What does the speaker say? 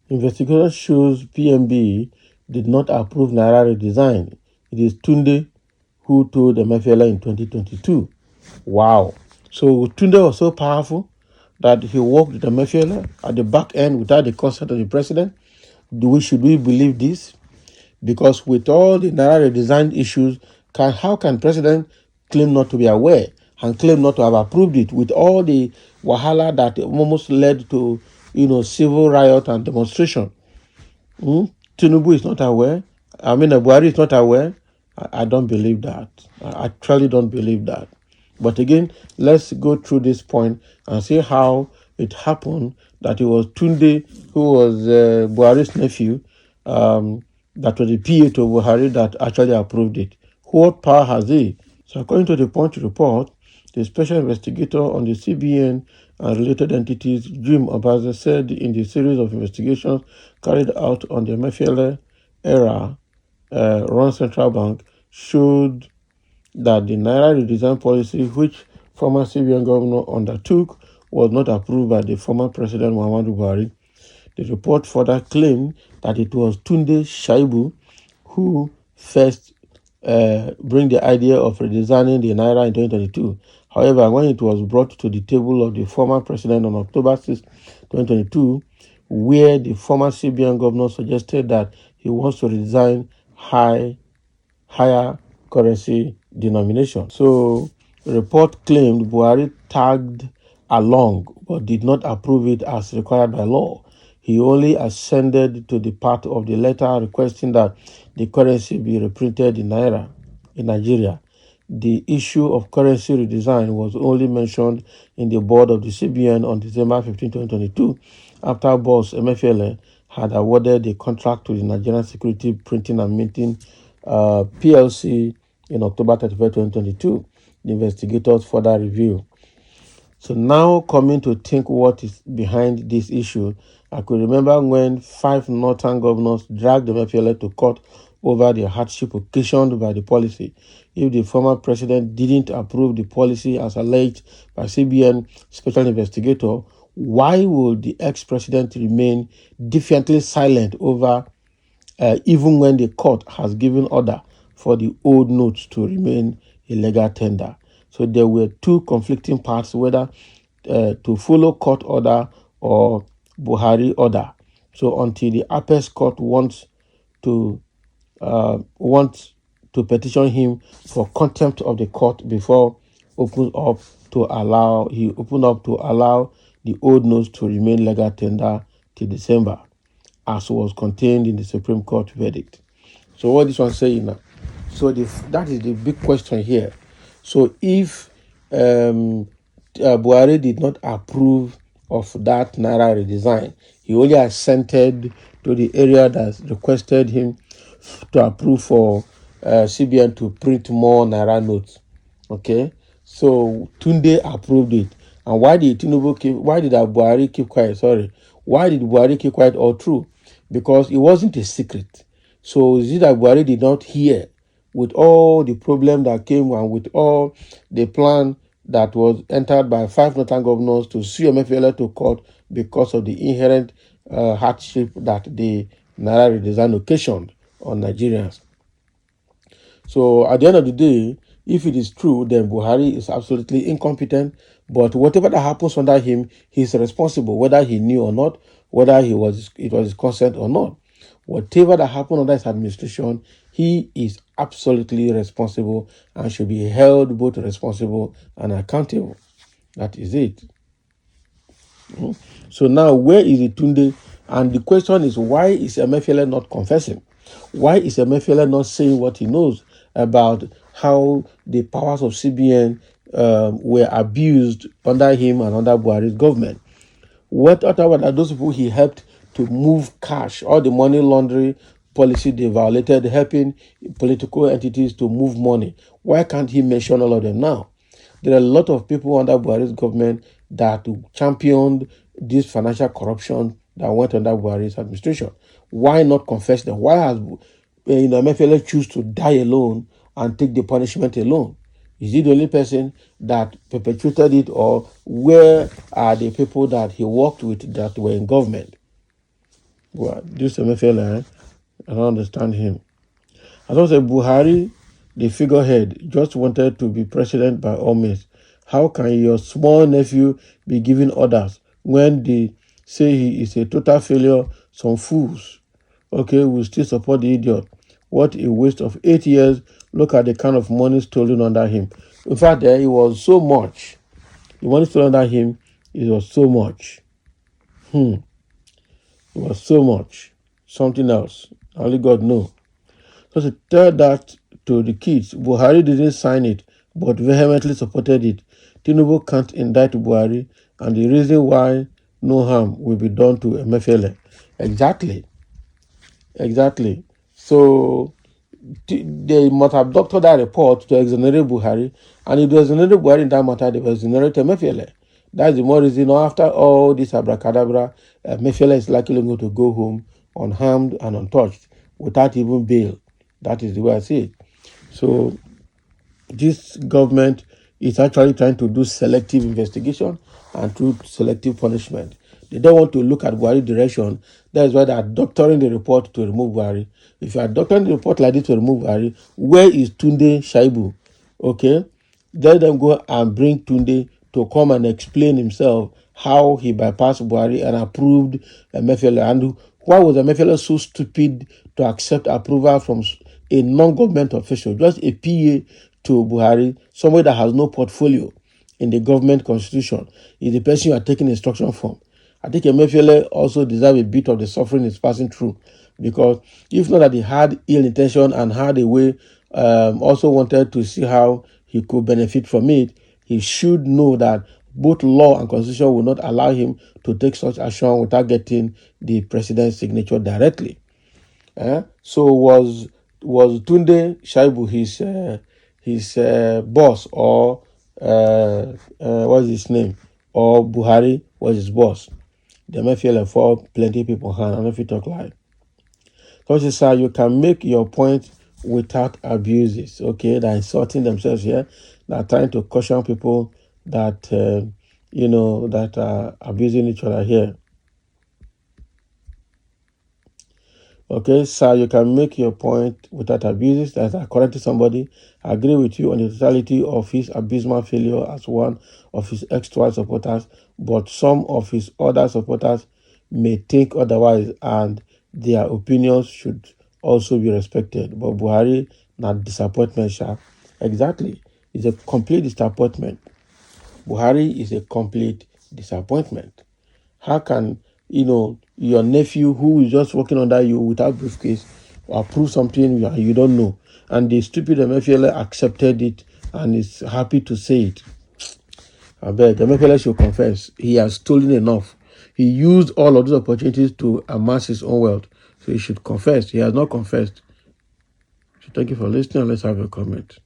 Investigation shows PMB did not approve Naira redesign. It is Tunde who told Emefiele in 2022. Wow. So Tunde was so powerful that he worked with Emefiele at the back end without the consent of the president. Should we believe this? Because with all the Naira redesign issues, how can president claim not to be aware and claim not to have approved it with all the wahala that almost led to civil riot and demonstration? Tinubu is not aware. Buhari is not aware. I don't believe that. I truly don't believe that. But again, let's go through this point and see how it happened that it was Tunde, who was Buhari's nephew, that was the PA to Buhari that actually approved it. What power has he? So according to the Punch report, the special investigator on the CBN and related entities, Jim Obaze, said in the series of investigations carried out on the Emefiele era run central bank showed that the Naira redesign policy, which former CBN governor undertook, was not approved by the former president Muhammadu Buhari. The report further claimed that it was Tunde Shaibu who first bring the idea of redesigning the Naira in 2022. However, when it was brought to the table of the former president on October 6, 2022, where the former CBN governor suggested that he wants to redesign higher currency denomination. So the report claimed Buhari tagged along but did not approve it as required by law. He only ascended to the part of the letter requesting that the currency be reprinted in Naira in Nigeria. The issue of currency redesign was only mentioned in the board of the CBN on December 15, 2022, after boss Emefiele had awarded the contract to the Nigerian Security Printing and Minting PLC in October 31, 2022. The investigators further review. So now coming to think what is behind this issue, I could remember when 5 northern governors dragged Emefiele to court over the hardship occasioned by the policy. If the former president didn't approve the policy as alleged by CBN special investigator, why would the ex-president remain defiantly silent over even when the court has given order for the old notes to remain a legal tender? So there were two conflicting parts, whether to follow court order or Buhari order. So until the apex court wants to petition him for contempt of the court before open up to allow the old notes to remain legal tender till December, as was contained in the Supreme Court verdict. So what this one saying now? So that is the big question here. So if Buhari did not approve of that Naira redesign, he only assented to the area that requested him to approve for CBN to print more Naira notes. Okay, so Tunde approved it. And why did Buhari keep quiet? Sorry. Why did Buhari keep quiet all through? Because it wasn't a secret. So is it that Buhari did not hear with all the problem that came and with all the plan that was entered by 5 northern governors to sue Emefiele to court because of the inherent hardship that the Naira redesign occasioned on Nigerians? So at the end of the day, if it is true, then Buhari is absolutely incompetent. But whatever that happens under him, he's responsible, whether he knew or not, whether it was his consent or not. Whatever that happened under his administration, he is absolutely responsible and should be held both responsible and accountable. That is it. So now, where is Tunde? And the question is, why is Emefiele not confessing? Why is Emefiele not saying what he knows about how the powers of CBN were abused under him and under Buhari's government? What are those people he helped to move cash, all the money laundering policy they violated, helping political entities to move money? Why can't he mention all of them now? There are a lot of people under Buhari's government that championed this financial corruption that went under Buhari's administration. Why not confess them? Why has Emefiele choose to die alone and take the punishment alone? Is he the only person that perpetrated it, or where are the people that he worked with that were in government? This MFLA, I don't understand him. As I said, Buhari, the figurehead, just wanted to be president by all means. How can your small nephew be giving orders when they say he is a total failure? Some fools, okay, will still support the idiot. What a waste of 8 years. Look at the kind of money stolen under him. In fact, it was so much. The money stolen under him, it was so much. It was so much. Something else. Only God knows. So to tell that to the kids, Buhari didn't sign it, but vehemently supported it. Tinubu can't indict Buhari, and the reason why no harm will be done to MFLA. Exactly. So they must have doctored that report to exonerate Buhari, and if they exonerate Buhari in that matter, they will exonerate MFLA. That's the more reason. After all this abracadabra, MFLA is likely going to go home unharmed and untouched without even bail. That is the way I see it. So this government is actually trying to do selective investigation and do selective punishment. They don't want to look at Buhari direction. That is why they are doctoring the report to remove Buhari. If you are doctoring the report like this to remove Buhari, where is Tunde Shaibu? Okay? Let them go and bring Tunde to come and explain himself how he bypassed Buhari and approved Emefiele. And why was Emefiele so stupid to accept approval from a non-government official, just a PA to Buhari, somebody that has no portfolio in the government constitution, is the person you are taking instruction from. I think Emefiele also deserves a bit of the suffering he's passing through, because if not that he had ill intention and had a way, also wanted to see how he could benefit from it, he should know that both law and constitution will not allow him to take such action without getting the president's signature directly. So was Tunde Shaibu his boss, or what's his name, or Buhari was his boss? They may feel like for plenty of people hand. I don't know if you talk like. So sir, you can make your point without abuses. Okay, they're insulting themselves here. They're trying to caution people that that are abusing each other here. Okay, sir, you can make your point without abuses. That's according to somebody. I agree with you on the totality of his abysmal failure as one of his ex-twelve supporters, but some of his other supporters may think otherwise, and their opinions should also be respected. But Buhari, not disappointment, sir. Exactly. It's a complete disappointment. Buhari is a complete disappointment. How can, your nephew who is just working under you without briefcase approve something you don't know? And the stupid MFL accepted it and is happy to say it. I beg, MFL should confess. He has stolen enough. He used all of those opportunities to amass his own wealth. So he should confess. He has not confessed. So thank you for listening. Let's have a comment.